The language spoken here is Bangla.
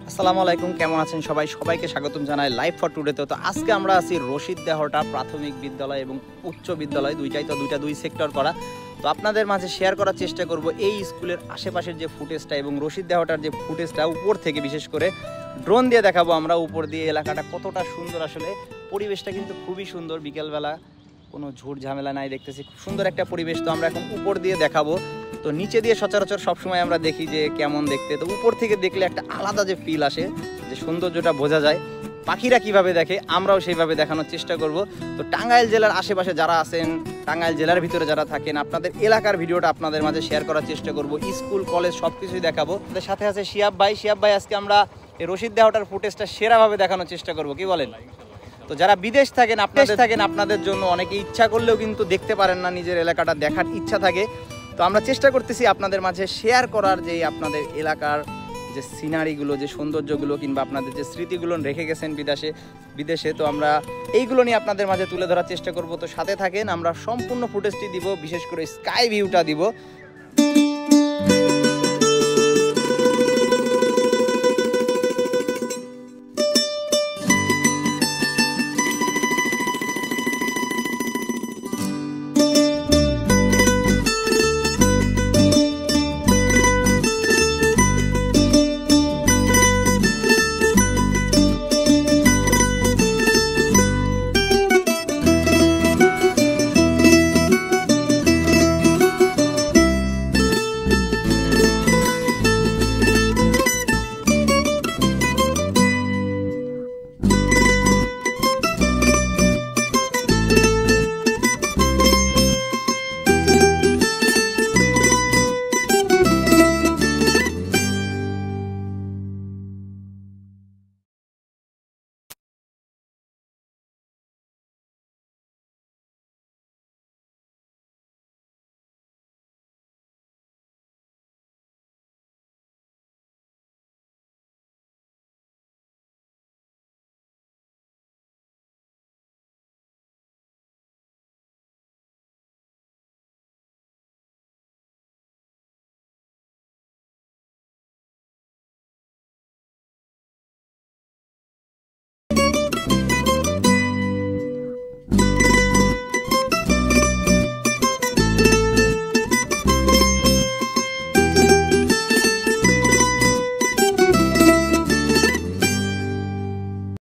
আসসালামু আলাইকুম, কেমন আছেন সবাই? সবাইকে স্বাগতম জানাই লাইভ ফর টুডেতে। তো আজকে আমরা আছি রশিদ দেহটা প্রাথমিক বিদ্যালয় এবং উচ্চ বিদ্যালয়, দুই সেক্টর করা। তো আপনাদের মাঝে শেয়ার করার চেষ্টা করব এই স্কুলের আশেপাশের যে ফুটেজটা এবং রশিদ দেহটার যে ফুটেজটা উপর থেকে, বিশেষ করে ড্রোন দিয়ে দেখাবো আমরা উপর দিয়ে এলাকাটা কতটা সুন্দর। আসলে পরিবেশটা কিন্তু খুবই সুন্দর, বিকেলবেলা কোনো ঝুট ঝামেলা নাই, দেখতেছি খুব সুন্দর একটা পরিবেশ। তো আমরা এখন উপর দিয়ে দেখাবো। তো নিচে দিয়ে সচরাচর সবসময় আমরা দেখি যে কেমন দেখতে, তো উপর থেকে দেখলে একটা আলাদা যে ফিল আসে, যে সৌন্দর্যটা বোঝা যায়। পাখিরা কিভাবে দেখে আমরাও সেইভাবে দেখানোর চেষ্টা করব। তো টাঙ্গাইল জেলার আশেপাশে যারা আছেন, টাঙ্গাইল জেলার ভিতরে যারা থাকেন, আপনাদের এলাকার ভিডিওটা আপনাদের মাঝে শেয়ার করার চেষ্টা করব। স্কুল কলেজ সব কিছুই দেখাবো। আমাদের সাথে আছে শিহাব ভাই। শিহাব ভাই, আজকে আমরা এই রশিদ দেহটার ফুটেজটা সেরাভাবে দেখানোর চেষ্টা করব, কি বলেন? তো যারা বিদেশ থাকেন, আপনাদের জন্য অনেকে ইচ্ছা করলেও কিন্তু দেখতে পারেন না, নিজের এলাকাটা দেখার ইচ্ছা থাকে। তো আমরা চেষ্টা করতেছি আপনাদের মাঝে শেয়ার করার, যে আপনাদের এলাকার যে সিনারিগুলো, যে সৌন্দর্যগুলো, কিংবা আপনাদের যে স্মৃতিগুলো রেখে গেছেন বিদেশে, তো আমরা এইগুলো নিয়ে আপনাদের মাঝে তুলে ধরার চেষ্টা করব। তো সাথে থাকেন, আমরা সম্পূর্ণ ফুটেজটি দিব, বিশেষ করে স্কাই ভিউটা দিব।